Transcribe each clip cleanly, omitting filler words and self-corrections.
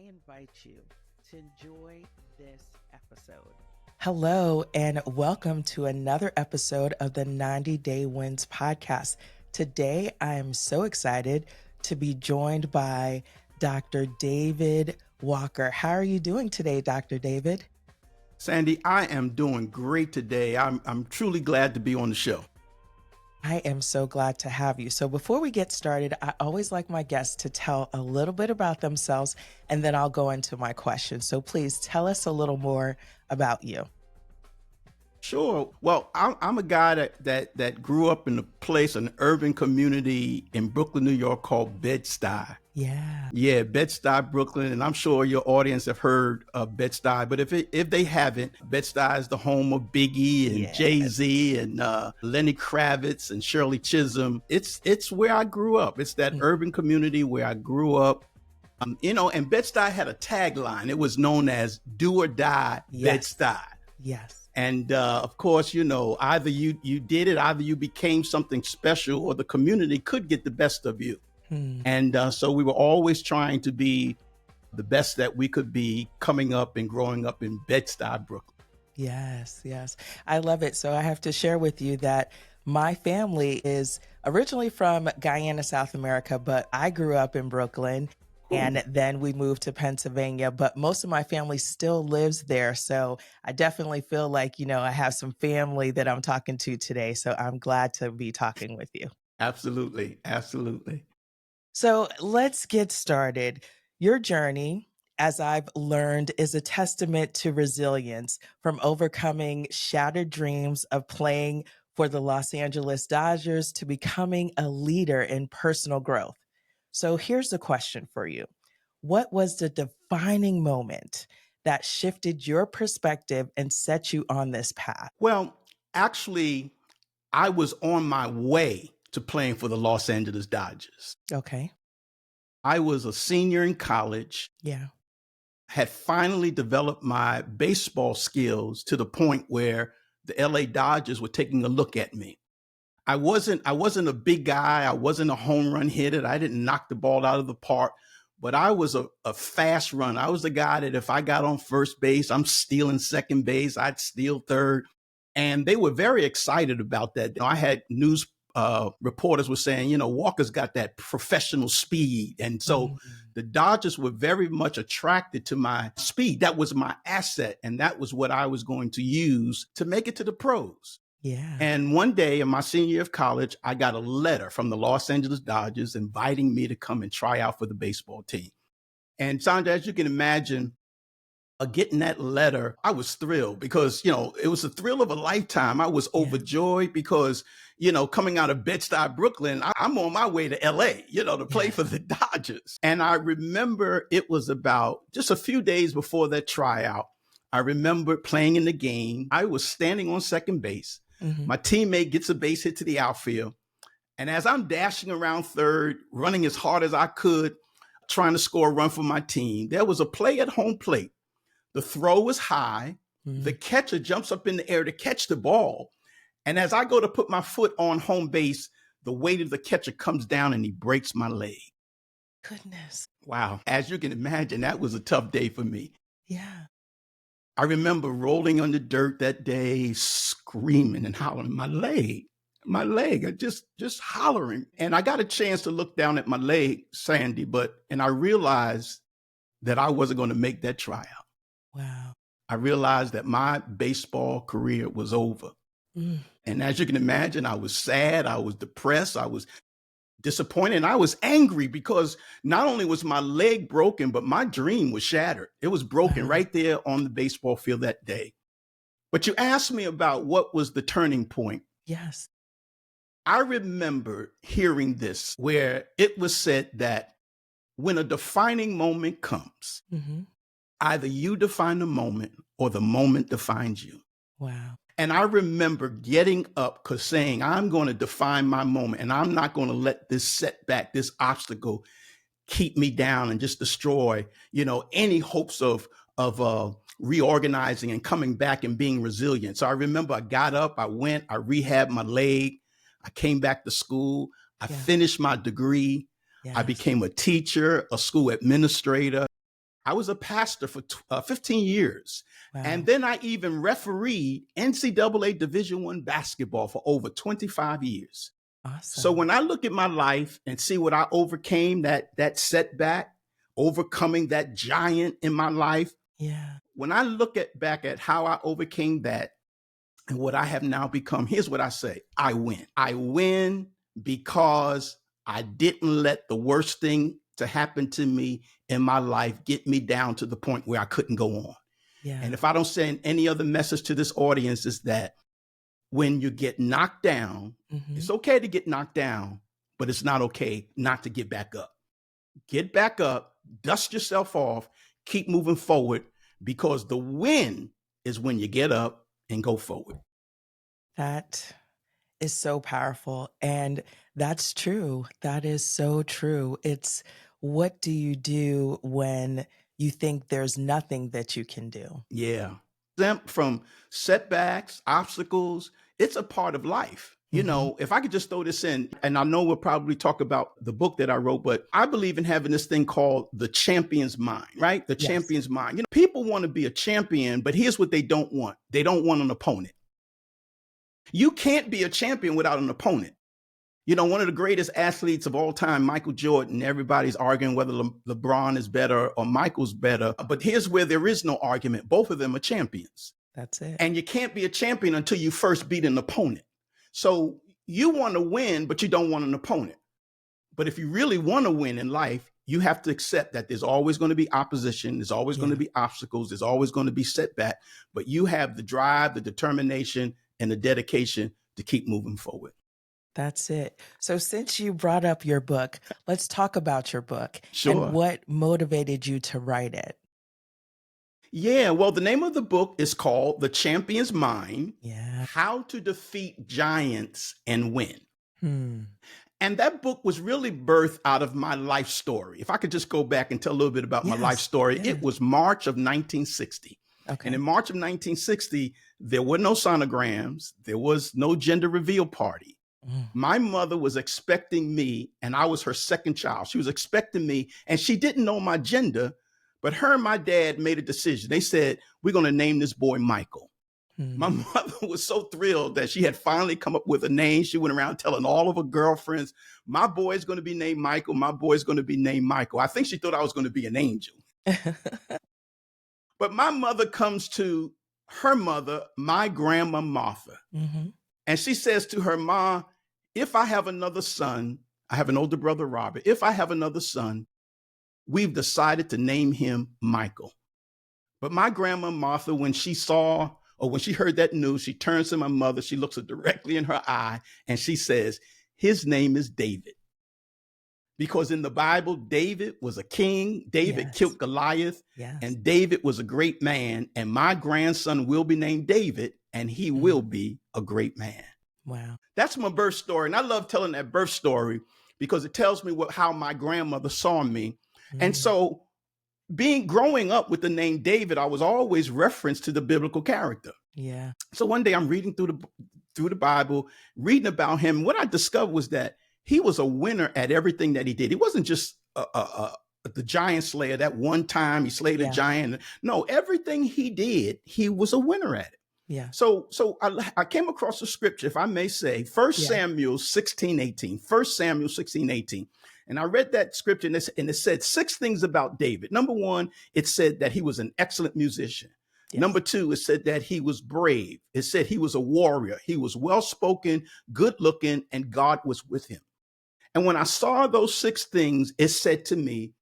I invite you to enjoy this episode. Hello, and welcome to another episode of the 90 Day Wins podcast. Today, I am so excited to be joined by Dr. David Walker. How are you doing today, Dr. David? Sandy, I am doing great today. I'm truly glad to be on the show. I am so glad to have you. So before we get started, I always like my guests to tell a little bit about themselves, and then I'll go into my questions. So please tell us a little more about you. Sure. Well, I'm a guy that grew up in an urban community in Brooklyn, New York called Bed-Stuy. Yeah, Bed-Stuy, Brooklyn, and I'm sure your audience have heard of Bed-Stuy. But if they haven't, Bed-Stuy is the home of Biggie and Yes. Jay-Z and Lenny Kravitz and Shirley Chisholm. It's where I grew up. It's that urban community where I grew up. And Bed-Stuy had a tagline. It was known as "Do or Die, Yes. Bed-Stuy." Yes. And of course, either you did it, either you became something special, or the community could get the best of you. And so we were always trying to be the best that we could be coming up and growing up in Bed-Stuy, Brooklyn. Yes, yes. I love it. So I have to share with you that my family is originally from Guyana, South America, but I grew up in Brooklyn. And then we moved to Pennsylvania, but most of my family still lives there. So I definitely feel like, I have some family that I'm talking to today. So I'm glad to be talking with you. Absolutely. Absolutely. So let's get started. Your journey, as I've learned, is a testament to resilience, from overcoming shattered dreams of playing for the Los Angeles Dodgers to becoming a leader in personal growth. So here's the question for you. What was the defining moment that shifted your perspective and set you on this path? Well, actually, I was on my way to playing for the Los Angeles Dodgers. Okay. I was a senior in college, Yeah. had finally developed my baseball skills to the point where the LA Dodgers were taking a look at me. I wasn't a big guy. I wasn't a home run hitter. I didn't knock the ball out of the park, but I was a fast runner. I was the guy that if I got on first base, I'm stealing second base. I'd steal third. And they were very excited about that. I had news reporters were saying, Walker's got that professional speed. And so the Dodgers were very much attracted to my speed. That was my asset. And that was what I was going to use to make it to the pros. Yeah. And one day in my senior year of college, I got a letter from the Los Angeles Dodgers inviting me to come and try out for the baseball team. And Sandra, as you can imagine, getting that letter, I was thrilled because, it was the thrill of a lifetime. I was overjoyed because, coming out of Bed-Stuy, Brooklyn, I'm on my way to LA, to play for the Dodgers. And I remember it was about just a few days before that tryout. I remember playing in the game. I was standing on second base. My teammate gets a base hit to the outfield. And as I'm dashing around third, running as hard as I could, trying to score a run for my team, there was a play at home plate. The throw was high. The catcher jumps up in the air to catch the ball. And as I go to put my foot on home base, the weight of the catcher comes down and he breaks my leg. Goodness. Wow. As you can imagine, that was a tough day for me. Yeah. I remember rolling on the dirt that day, screaming and hollering, my leg, just hollering. And I got a chance to look down at my leg, Sandy, and I realized that I wasn't going to make that tryout. Wow. I realized that my baseball career was over. And as you can imagine, I was sad, I was depressed, I was disappointed, and I was angry because not only was my leg broken, but my dream was shattered. It was broken right there on the baseball field that day. But you asked me about what was the turning point. Yes. I remember hearing this where it was said that when a defining moment comes, either you define the moment or the moment defines you. Wow. And I remember getting up saying, I'm going to define my moment and I'm not going to let this setback, this obstacle keep me down and just destroy, any hopes of reorganizing and coming back and being resilient. So I remember I got up, I went, I rehabbed my leg. I came back to school. I finished my degree. I became a teacher, a school administrator. I was a pastor for 15 years. Wow. And then I even refereed NCAA Division I basketball for over 25 years. Awesome. So when I look at my life and see what I overcame, that setback, overcoming that giant in my life, yeah, when I look back at how I overcame that and what I have now become, here's what I say: I win. I win because I didn't let the worst thing to happen to me in my life get me down to the point where I couldn't go on. yeah, And if I don't send any other message to this audience, is that when you get knocked down, it's okay to get knocked down, but it's not okay not to get back up. Get back up, dust yourself off, keep moving forward, because the win is when you get up and go forward. That is so powerful. And that's true. That is so true. It's what do you do when you think there's nothing that you can do? Yeah. Exempt from setbacks, obstacles, it's a part of life. You know, if I could just throw this in, and I know we'll probably talk about the book that I wrote, but I believe in having this thing called the champion's mind, right? The champion's mind. You know, people want to be a champion, but here's what they don't want. They don't want an opponent. You can't be a champion without an opponent. You know, one of the greatest athletes of all time, Michael Jordan, everybody's arguing whether LeBron is better or Michael's better. But here's where there is no argument. Both of them are champions. That's it. And you can't be a champion until you first beat an opponent. So you want to win, but you don't want an opponent. But if you really want to win in life, you have to accept that there's always going to be opposition. There's always going to be obstacles. There's always going to be setback. But you have the drive, the determination, and the dedication to keep moving forward. That's it. So since you brought up your book, let's talk about your book. Sure. And what motivated you to write it? Yeah, well, the name of the book is called The Champion's Mind, Yeah. How to Defeat Giants and Win. Hmm. And that book was really birthed out of my life story. If I could just go back and tell a little bit about my life story, it was March of 1960. Okay. And in March of 1960, there were no sonograms. There was no gender reveal party. My mother was expecting me, and I was her second child. She was expecting me, and she didn't know my gender, but her and my dad made a decision. They said, we're going to name this boy Michael. My mother was so thrilled that she had finally come up with a name. She went around telling all of her girlfriends, my boy's going to be named Michael. My boy's going to be named Michael. I think she thought I was going to be an angel. But my mother comes to her mother, my grandma Martha. And she says to her, Ma, if I have another son, I have an older brother, Robert. If I have another son, we've decided to name him Michael. But my grandma Martha, when she saw or when she heard that news, she turns to my mother, she looks her directly in her eye, and she says, his name is David. Because in the Bible, David was a king. David killed Goliath. And David was a great man. And my grandson will be named David, and he will be a great man. Wow. That's my birth story. And I love telling that birth story because it tells me how my grandmother saw me. And so growing up with the name David, I was always referenced to the biblical character. Yeah. So one day I'm reading through the Bible, reading about him. What I discovered was that he was a winner at everything that he did. He wasn't just the giant slayer. That one time he slayed a giant. No, everything he did, he was a winner at it. Yeah. So I came across a scripture, if I may say, 1 Samuel 16:18. 1 Samuel 16:18. And I read that scripture and it said 6 things about David. Number 1, it said that he was an excellent musician. Number 2, it said that he was brave. It said he was a warrior. He was well-spoken, good-looking, and God was with him. And when I saw those 6 things, it said to me,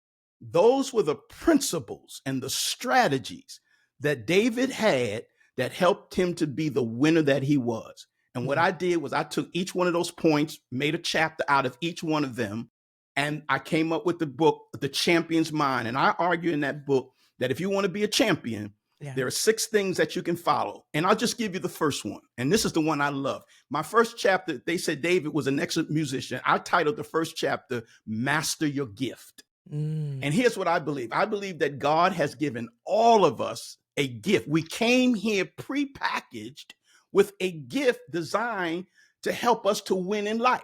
those were the principles and the strategies that David had that helped him to be the winner that he was. And what I did was I took each one of those points, made a chapter out of each one of them, and I came up with the book, The Champion's Mind. And I argue in that book that if you want to be a champion, there are 6 things that you can follow. And I'll just give you the first one. And this is the one I love. My first chapter, they said David was an excellent musician. I titled the first chapter, Master Your Gift. And here's what I believe. I believe that God has given all of us a gift. We came here prepackaged with a gift designed to help us to win in life.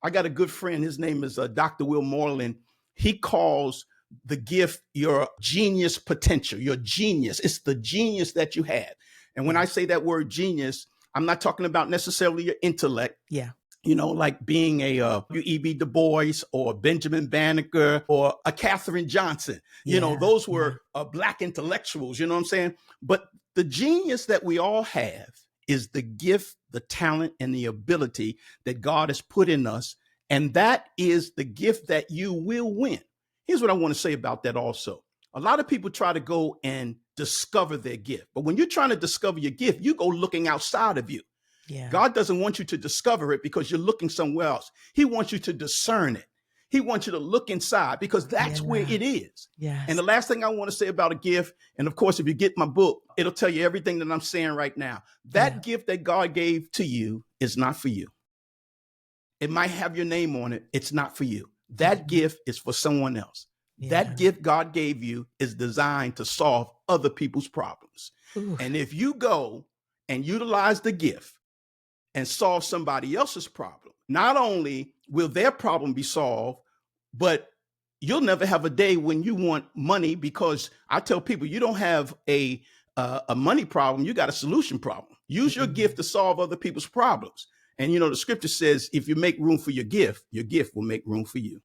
I got a good friend. His name is Dr. Will Moreland. He calls the gift, your genius potential, your genius. It's the genius that you have. And when I say that word genius, I'm not talking about necessarily your intellect. Yeah. You know, like being a W.E.B. Du Bois or Benjamin Banneker or a Katherine Johnson. You know, those were Black intellectuals, you know what I'm saying? But the genius that we all have is the gift, the talent, and the ability that God has put in us. And that is the gift that you will win. Here's what I want to say about that also. A lot of people try to go and discover their gift. But when you're trying to discover your gift, you go looking outside of you. Yeah. God doesn't want you to discover it because you're looking somewhere else. He wants you to discern it. He wants you to look inside because that's where it is. Yes. And the last thing I want to say about a gift, and of course, if you get my book, it'll tell you everything that I'm saying right now. That gift that God gave to you is not for you. It might have your name on it. It's not for you. That gift is for someone else. That gift God gave you is designed to solve other people's problems. And if you go and utilize the gift and solve somebody else's problem, not only will their problem be solved, but you'll never have a day when you want money, because I tell people, you don't have a money problem, you got a solution problem. Use your gift to solve other people's problems. And you know, the scripture says, if you make room for your gift will make room for you.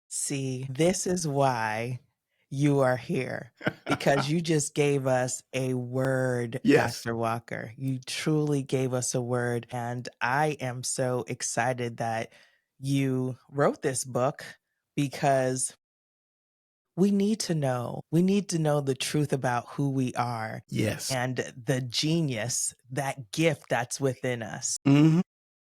See, this is why you are here, because you just gave us a word, Pastor Walker. You truly gave us a word. And I am so excited that you wrote this book, because we need to know the truth about who we are. Yes. And the genius, that gift that's within us. Mm-hmm.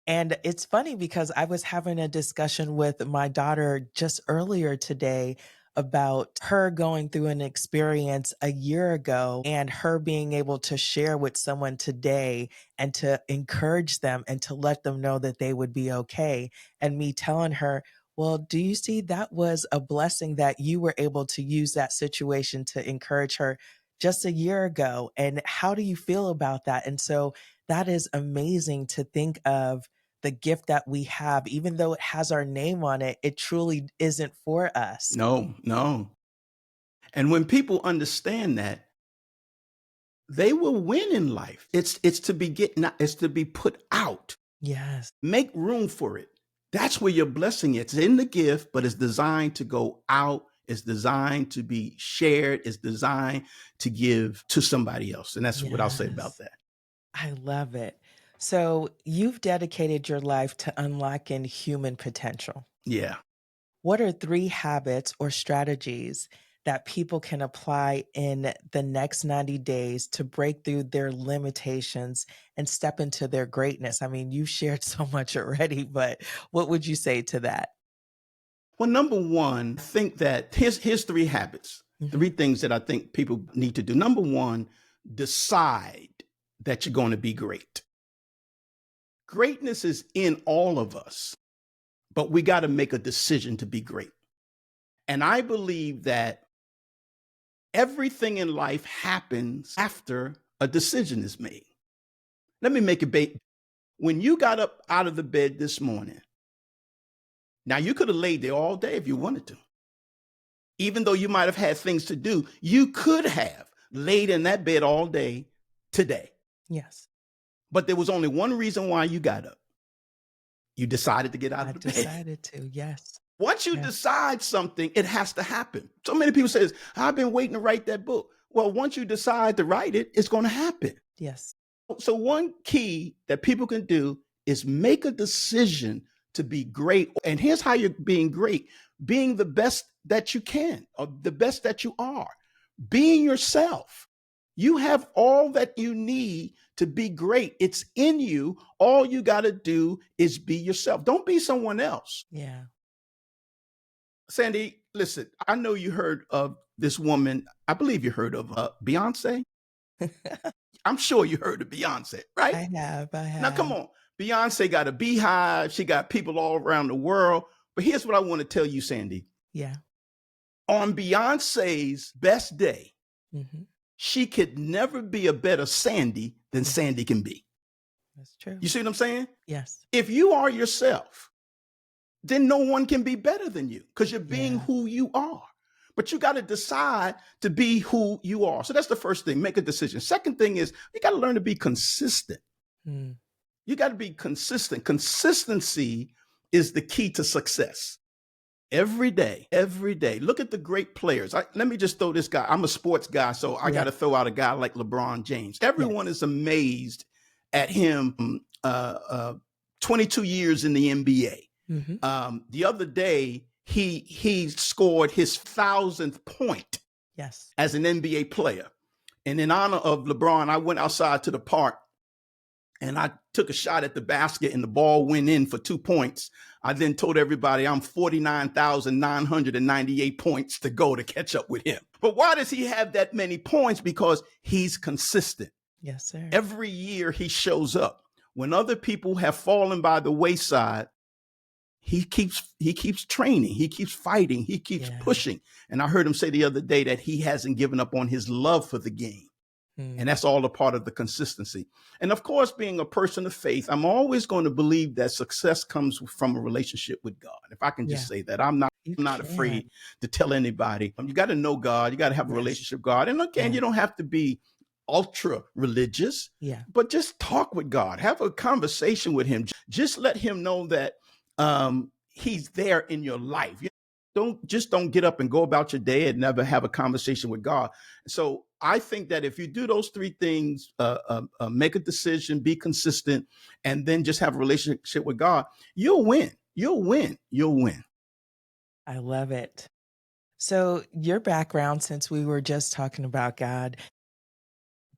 And it's funny because I was having a discussion with my daughter just earlier today about her going through an experience a year ago and her being able to share with someone today and to encourage them and to let them know that they would be okay. And me telling her, well, do you see, that was a blessing that you were able to use that situation to encourage her just a year ago. And how do you feel about that? And so that is amazing to think of the gift that we have, even though it has our name on it, it truly isn't for us. No. And when people understand that, they will win in life. It's to be put out. Yes. Make room for it. That's where your blessing is. It's in the gift, but it's designed to go out. It's designed to be shared. It's designed to give to somebody else. And that's what I'll say about that. I love it. So you've dedicated your life to unlocking human potential. Yeah. What are 3 habits or strategies that people can apply in the next 90 days to break through their limitations and step into their greatness? I mean, you shared so much already, but what would you say to that? Well, number one, I think that here's 3 habits, 3 things that I think people need to do. Number one, decide that you're going to be great. Greatness is in all of us, but we got to make a decision to be great. And I believe that everything in life happens after a decision is made. Let me make it when you got up out of the bed this morning. Now, you could have laid there all day if you wanted to. Even though you might have had things to do, you could have laid in that bed all day today. Yes. But there was only one reason why you got up. You decided to get out of the bed. I decided to, yes. Once you decide something, it has to happen. So many people say, I've been waiting to write that book. Well, once you decide to write it, it's going to happen. Yes. So one key that people can do is make a decision to be great. And here's how you're being great: being the best that you can, or the best that you are, being yourself. You have all that you need to be great. It's in you. All you got to do is be yourself. Don't be someone else. Yeah. Sandy, listen, I know you heard of this woman. I believe you heard of Beyonce. I'm sure you heard of Beyonce, right? I have. Now, come on. Beyonce got a beehive. She got people all around the world. But here's what I want to tell you, Sandy. Yeah. On Beyonce's best day, she could never be a better Sandy than Sandy can be. That's true. You see what I'm saying? Yes. If you are yourself, then no one can be better than you, because you're being who you are. But you got to decide to be who you are. So that's the first thing, make a decision. Second thing is you got to learn to be consistent. Mm. You got to be consistent. Consistency is the key to success. Every day, every day. Look at the great players. Let me just throw this guy. I'm a sports guy, so I got to throw out a guy like LeBron James. Everyone is amazed at him 22 years in the NBA. Mm-hmm. The other day, he scored his 1,000th point as an NBA player. And in honor of LeBron, I went outside to the park and I took a shot at the basket and the ball went in for 2 points. I then told everybody I'm 49,998 points to go to catch up with him. But why does he have that many points? Because he's consistent. Yes, sir. Every year he shows up. When other people have fallen by the wayside, he keeps training, he keeps fighting, he keeps pushing. And I heard him say the other day that he hasn't given up on his love for the game. And that's all a part of the consistency. And of course, being a person of faith, I'm always going to believe that success comes from a relationship with God. If I can just say that, I'm not afraid to tell anybody. You got to know God. You got to have a relationship with God. And again, you don't have to be ultra religious, but just talk with God. Have a conversation with him. Just let him know that he's there in your life. Don't get up and go about your day and never have a conversation with God. So I think that if you do those three things, make a decision, be consistent, and then just have a relationship with God, you'll win. You'll win. You'll win. I love it. So your background, since we were just talking about God,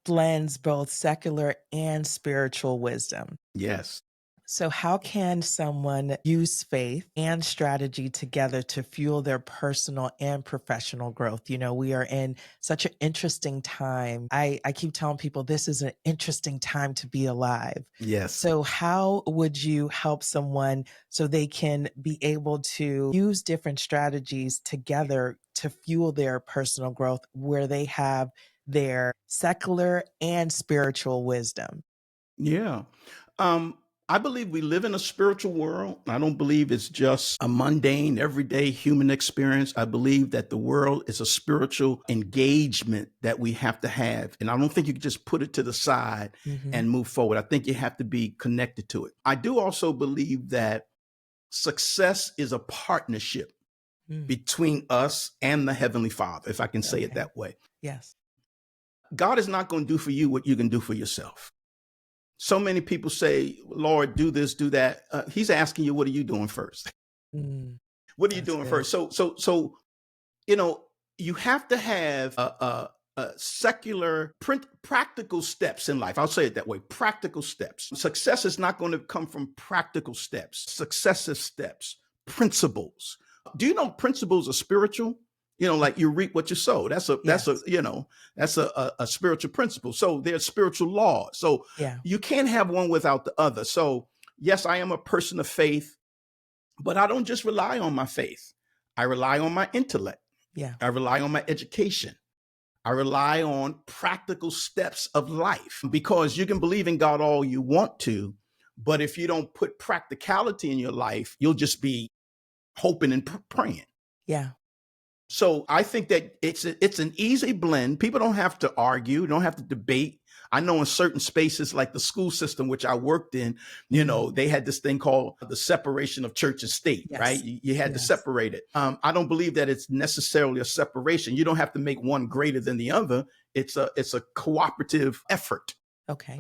blends both secular and spiritual wisdom. Yes. So how can someone use faith and strategy together to fuel their personal and professional growth? You know, we are in such an interesting time. I keep telling people this is an interesting time to be alive. Yes. So how would you help someone so they can be able to use different strategies together to fuel their personal growth where they have their secular and spiritual wisdom? Yeah. I believe we live in a spiritual world. I don't believe it's just a mundane, everyday human experience. I believe that the world is a spiritual engagement that we have to have. And I don't think you can just put it to the side and move forward. I think you have to be connected to it. I do also believe that success is a partnership between us and the Heavenly Father, if I can say it that way. Yes. God is not going to do for you what you can do for yourself. So many people say, Lord, do this, do that. He's asking you, what are you doing first? What are you doing first? So, you know, you have to have a secular, practical steps in life. I'll say it that way, practical steps. Success is not going to come from practical steps, successive steps, principles. Do you know principles are spiritual? You know, like you reap what you sow. That's a spiritual principle. So there's spiritual laws. So you can't have one without the other. So yes, I am a person of faith, but I don't just rely on my faith. I rely on my intellect. I rely on my education. I rely on practical steps of life, because you can believe in God all you want to, but if you don't put practicality in your life, you'll just be hoping and praying. So I think that it's an easy blend. People don't have to argue, don't have to debate. I know in certain spaces like the school system, which I worked in, you know, they had this thing called the separation of church and state, right? You had to separate it. I don't believe that it's necessarily a separation. You don't have to make one greater than the other. It's a cooperative effort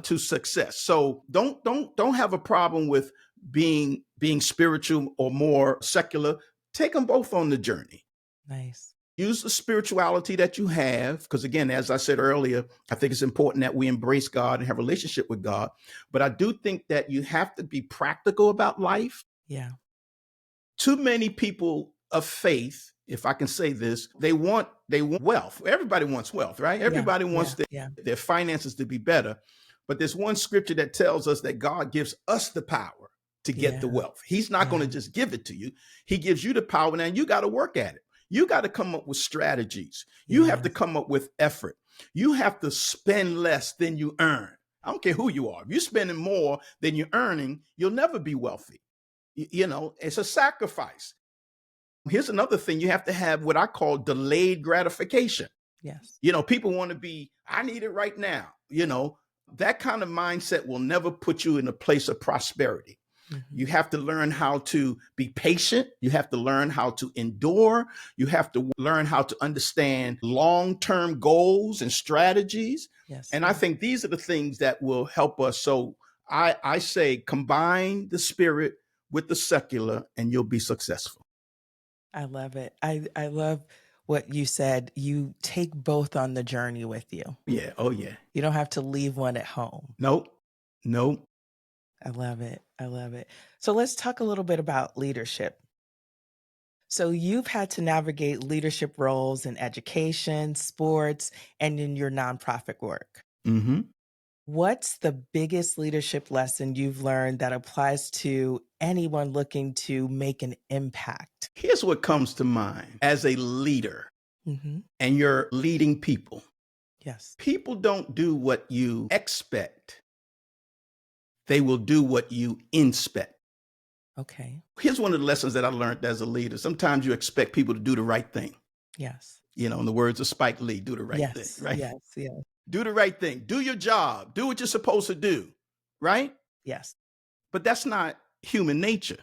to success. So don't have a problem with being spiritual or more secular. Take them both on the journey. Nice. Use the spirituality that you have, because again, as I said earlier, I think it's important that we embrace God and have a relationship with God. But I do think that you have to be practical about life. Too many people of faith, if I can say this, they want wealth. Everybody wants wealth, right? Everybody wants their finances to be better. But there's one scripture that tells us that God gives us the power to get the wealth. He's not going to just give it to you. He gives you the power, and you got to work at it. You got to come up with strategies. You have to come up with effort. You have to spend less than you earn. I don't care who you are. If you're spending more than you're earning, you'll never be wealthy. You know, it's a sacrifice. Here's another thing. You have to have what I call delayed gratification. Yes. People want to be, I need it right now. That kind of mindset will never put you in a place of prosperity. You have to learn how to be patient. You have to learn how to endure. You have to learn how to understand long-term goals and strategies. Yes. And I think these are the things that will help us. So I say combine the spirit with the secular and you'll be successful. I love it. I love what you said. You take both on the journey with you. Yeah. Oh, yeah. You don't have to leave one at home. Nope. I love it. I love it. So let's talk a little bit about leadership. So you've had to navigate leadership roles in education, sports, and in your nonprofit work. Mm-hmm. What's the biggest leadership lesson you've learned that applies to anyone looking to make an impact? Here's what comes to mind as a leader, and you're leading people. Yes. People don't do what you expect. They will do what you inspect. Okay. Here's one of the lessons that I learned as a leader. Sometimes you expect people to do the right thing. Yes. In the words of Spike Lee, do the right thing, right? Yes. Yes. Do the right thing. Do your job. Do what you're supposed to do, right? Yes. But that's not human nature.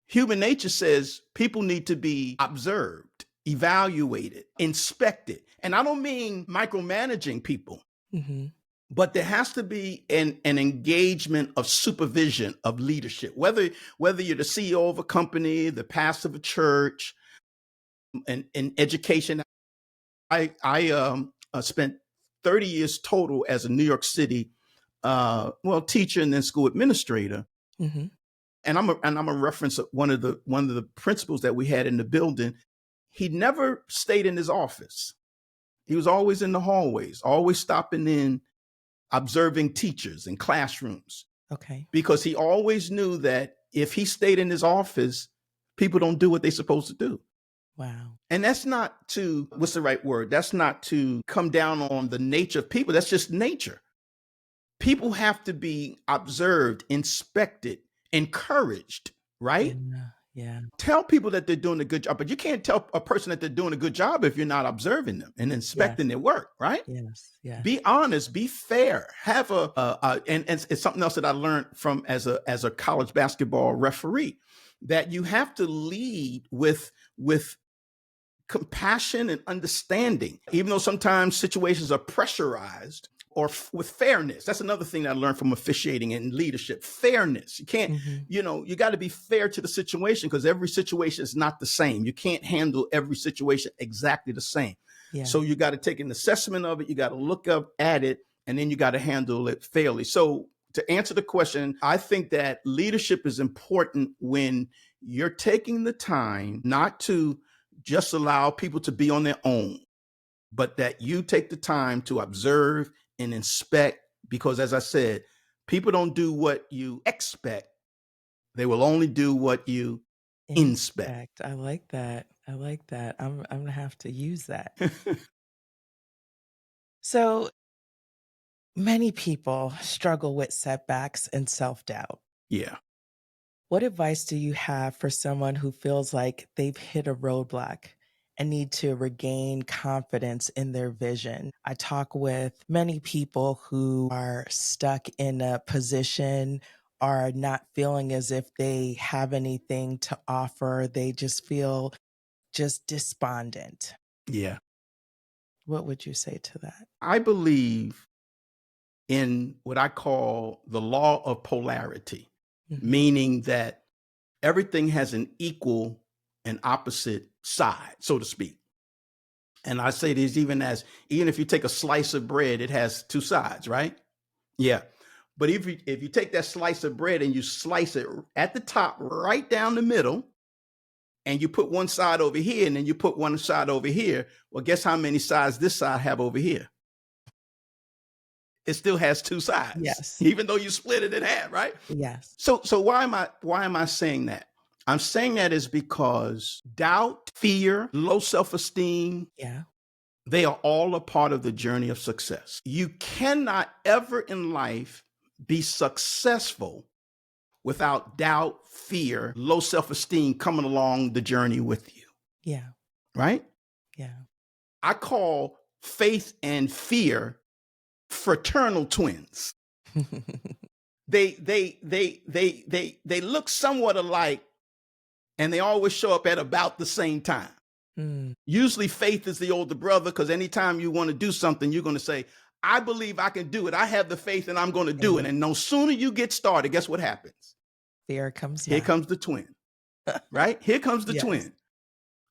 Human nature says people need to be observed, evaluated, inspected. And I don't mean micromanaging people, but there has to be an engagement of supervision of leadership, whether you're the CEO of a company, the pastor of a church, and in education. I spent 30 years total as a New York City teacher and then school administrator. And I'm a reference of one of the principals that we had in the building. He never stayed in his office. He was always in the hallways, always stopping in, observing teachers and classrooms. Okay. Because he always knew that if he stayed in his office, people don't do what they're supposed to do. Wow. And that's not to, what's the right word? That's not to come down on the nature of people. That's just nature. People have to be observed, inspected, encouraged, right? Yeah. Tell people that they're doing a good job, but you can't tell a person that they're doing a good job if you're not observing them and inspecting their work, right? Yes. Yeah. Be honest, be fair. Have and it's something else that I learned from as a college basketball referee, that you have to lead with compassion and understanding, even though sometimes situations are pressurized, or with fairness. That's another thing that I learned from officiating and leadership. Fairness. You can't, you got to be fair to the situation, because every situation is not the same. You can't handle every situation exactly the same. Yeah. So you got to take an assessment of it. You got to look up at it, and then you got to handle it fairly. So to answer the question, I think that leadership is important when you're taking the time not to just allow people to be on their own, but that you take the time to observe and inspect, because as I said, people don't do what you expect. They will only do what you inspect. I like that. I'm gonna have to use that. So many people struggle with setbacks and self-doubt. Yeah. What advice do you have for someone who feels like they've hit a roadblock and need to regain confidence in their vision? I talk with many people who are stuck in a position, are not feeling as if they have anything to offer. They just feel just despondent. Yeah. What would you say to that? I believe in what I call the law of polarity, meaning that everything has an equal and opposite side, so to speak. And I say this even if you take a slice of bread, it has two sides, right? Yeah. But if you take that slice of bread and you slice it at the top, right down the middle, and you put one side over here and then you put one side over here, well, guess how many sides this side have over here? It still has two sides. Yes. Even though you split it in half, right? Yes. So why am I saying that? I'm saying that is because doubt, fear, low self-esteem, they are all a part of the journey of success. You cannot ever in life be successful without doubt, fear, low self-esteem coming along the journey with you. Yeah. Right? Yeah. I call faith and fear fraternal twins. They look somewhat alike, and they always show up at about the same time. Usually faith is the older brother, because anytime you want to do something, you're going to say, I believe I can do it. I have the faith and I'm going to do it. And no sooner you get started, guess what happens? Fear comes Here back. comes the twin, right? Here comes the twin.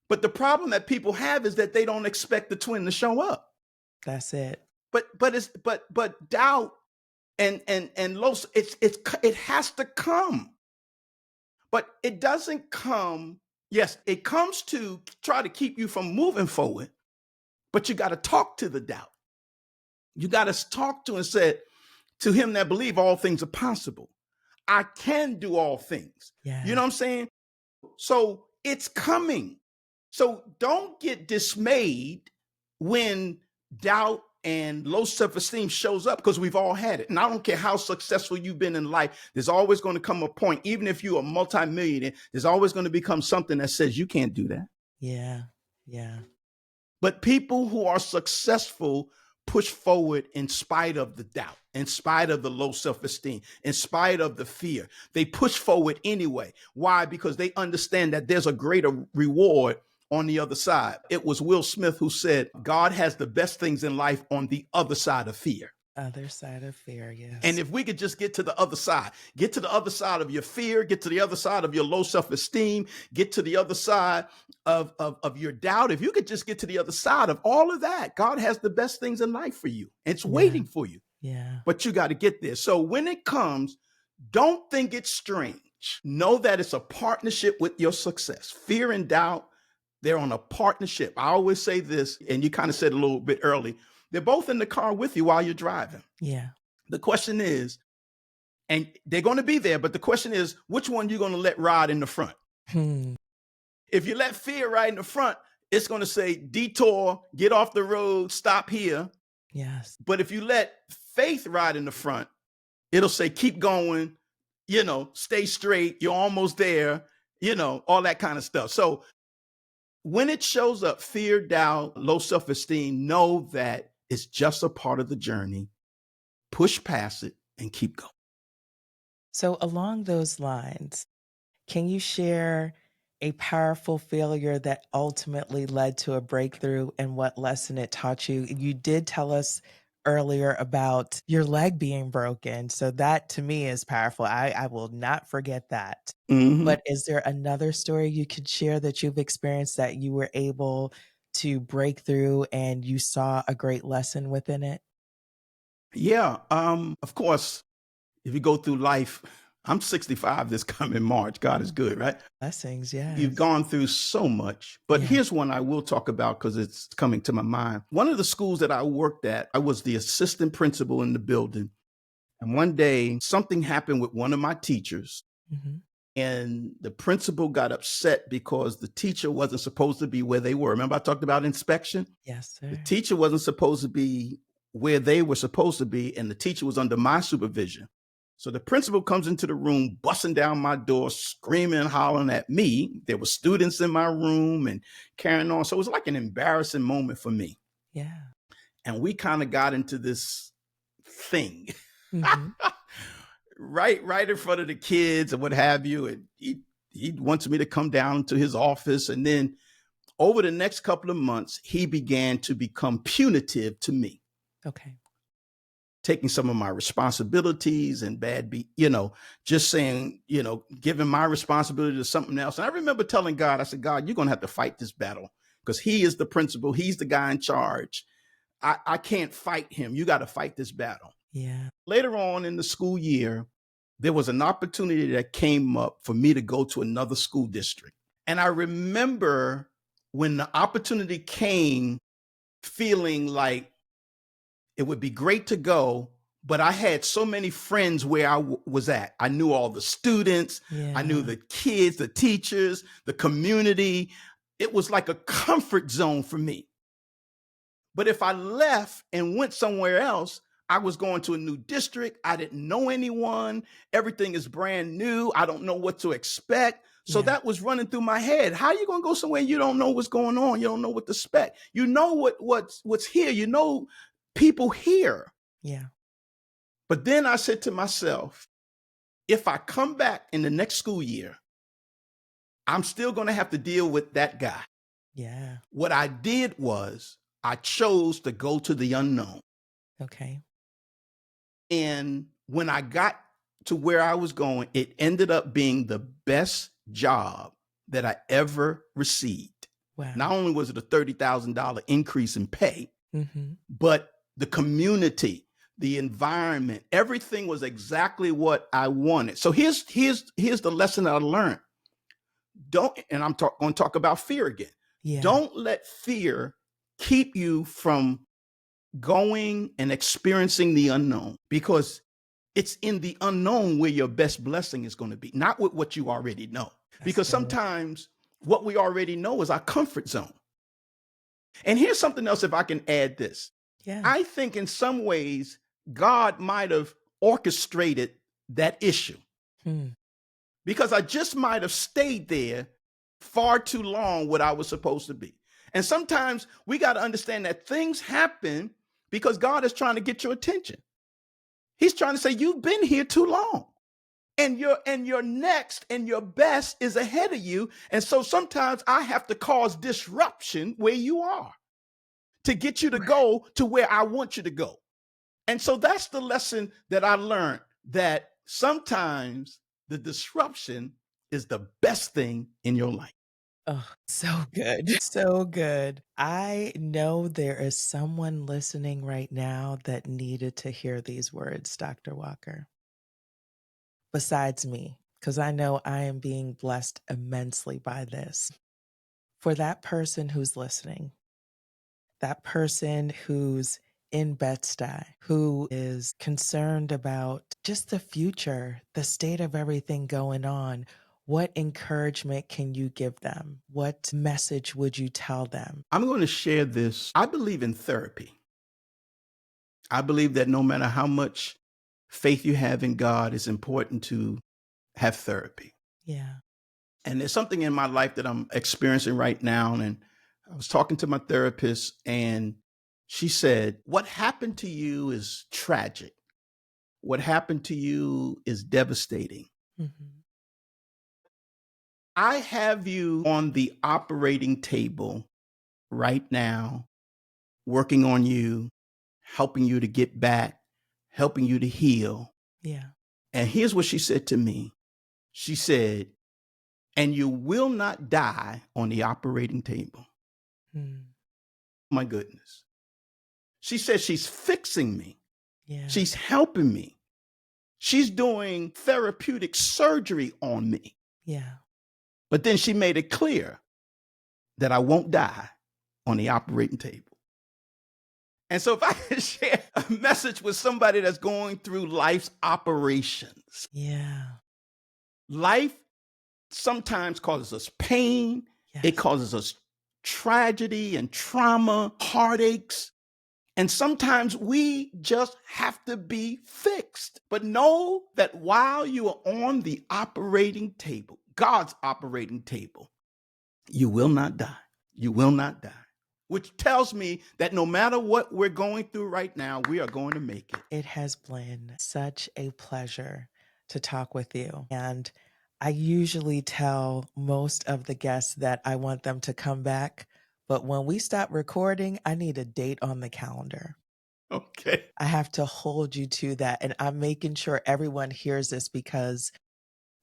But the problem that people have is that they don't expect the twin to show up. That's it. But doubt and low, it has to come. But it doesn't come. Yes, it comes to try to keep you from moving forward, but you got to talk to the doubt. You got to talk to and say, to him that believe, all things are possible. I can do all things. Yeah. You know what I'm saying? So it's coming. So don't get dismayed when doubt and low self-esteem shows up, because we've all had it. And I don't care how successful you've been in life, there's always going to come a point, even if you're a multimillionaire, there's always going to become something that says you can't do that. Yeah. Yeah. But people who are successful push forward in spite of the doubt, in spite of the low self-esteem, in spite of the fear. They push forward anyway. Why? Because they understand that there's a greater reward on the other side. It was Will Smith who said, God has the best things in life on the other side of fear. Other side of fear, yes. And if we could just get to the other side of your fear, get to the other side of your low self-esteem, get to the other side of your doubt. If you could just get to the other side of all of that, God has the best things in life for you. It's waiting for you. Yeah. But you got to get there. So when it comes, don't think it's strange. Know that it's a partnership with your success. Fear and doubt, they're on a partnership. I always say this, and you kind of said a little bit early, they're both in the car with you while you're driving. Yeah. The question is, and they're going to be there, but the question is, which one you're going to let ride in the front? If you let fear ride in the front, it's going to say detour, get off the road, stop here. Yes. But if you let faith ride in the front, it'll say keep going, stay straight, you're almost there, all that kind of stuff. So when it shows up, fear, doubt, low self-esteem, know that it's just a part of the journey. Push past it and keep going. So along those lines, can you share a powerful failure that ultimately led to a breakthrough and what lesson it taught you? You did tell us earlier about your leg being broken. So that to me is powerful. I will not forget that. Mm-hmm. But is there another story you could share that you've experienced that you were able to break through and you saw a great lesson within it? Yeah. Of course, if you go through life, I'm 65 this coming March. God is good, right? Blessings, yeah. You've gone through so much. But here's one I will talk about because it's coming to my mind. One of the schools that I worked at, I was the assistant principal in the building. And one day, something happened with one of my teachers. Mm-hmm. And the principal got upset because the teacher wasn't supposed to be where they were. Remember I talked about inspection? Yes, sir. The teacher wasn't supposed to be where they were supposed to be, and the teacher was under my supervision. So the principal comes into the room, busting down my door, screaming and hollering at me. There were students in my room and carrying on. So it was like an embarrassing moment for me. Yeah. And we kind of got into this thing. Mm-hmm. right in front of the kids and what have you. And he wants me to come down to his office. And then over the next couple of months, he began to become punitive to me. Okay. Taking some of my responsibilities and just saying, giving my responsibility to something else. And I remember telling God, I said, God, you're going to have to fight this battle because he is the principal. He's the guy in charge. I can't fight him. You got to fight this battle. Yeah. Later on in the school year, there was an opportunity that came up for me to go to another school district. And I remember when the opportunity came, feeling like it would be great to go, but I had so many friends where I was at. I knew all the students. Yeah. I knew the kids, the teachers, the community. It was like a comfort zone for me. But if I left and went somewhere else, I was going to a new district. I didn't know anyone. Everything is brand new. I don't know what to expect. So that was running through my head. How are you going to go somewhere you don't know what's going on? You don't know what to expect. You know what's here. You know people here. Yeah. But then I said to myself, if I come back in the next school year, I'm still going to have to deal with that guy. Yeah. What I did was I chose to go to the unknown. Okay. And when I got to where I was going, it ended up being the best job that I ever received. Wow. Not only was it a $30,000 increase in pay, but the community, the environment, everything was exactly what I wanted. So here's the lesson that I learned. And I'm going to talk about fear again. Yeah. Don't let fear keep you from going and experiencing the unknown, because it's in the unknown where your best blessing is going to be, not with what you already know. Because sometimes what we already know is our comfort zone. And here's something else, if I can add this. Yeah. I think in some ways, God might have orchestrated that issue, because I just might have stayed there far too long what I was supposed to be. And sometimes we got to understand that things happen because God is trying to get your attention. He's trying to say, you've been here too long. And your next and your best is ahead of you. And so sometimes I have to cause disruption where you are to get you to go to where I want you to go. And so that's the lesson that I learned, that sometimes the disruption is the best thing in your life. Oh, so good. So good. I know there is someone listening right now that needed to hear these words, Dr. Walker. Besides me, because I know I am being blessed immensely by this. For that person who's listening, that person who's in Bed-Stuy, who is concerned about just the future, the state of everything going on, what encouragement can you give them? What message would you tell them? I'm going to share this. I believe in therapy. I believe that no matter how much faith you have in God, it's important to have therapy. Yeah. And there's something in my life that I'm experiencing right now. And I was talking to my therapist, and she said, what happened to you is tragic. What happened to you is devastating. I have you on the operating table right now, working on you, helping you to get back, helping you to heal. Yeah. And here's what she said to me. She said, and you will not die on the operating table. My goodness. She said she's fixing me. Yeah. She's helping me. She's doing therapeutic surgery on me. Yeah. But then she made it clear that I won't die on the operating table. And so if I can share a message with somebody that's going through life's operations. Yeah. Life sometimes causes us pain. Yes. It causes us tragedy and trauma, heartaches. And sometimes we just have to be fixed. But know that while you are on the operating table, God's operating table, you will not die. You will not die. Which tells me that no matter what we're going through right now, we are going to make it. It has been such a pleasure to talk with you. And I usually tell most of the guests that I want them to come back. But when we stop recording, I need a date on the calendar. Okay. I have to hold you to that. And I'm making sure everyone hears this, because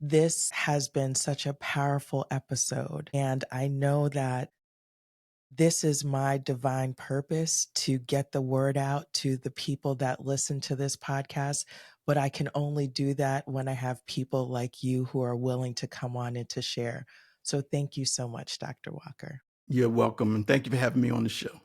this has been such a powerful episode. And I know that this is my divine purpose, to get the word out to the people that listen to this podcast. But I can only do that when I have people like you who are willing to come on and to share. So thank you so much, Dr. Walker. You're welcome. And thank you for having me on the show.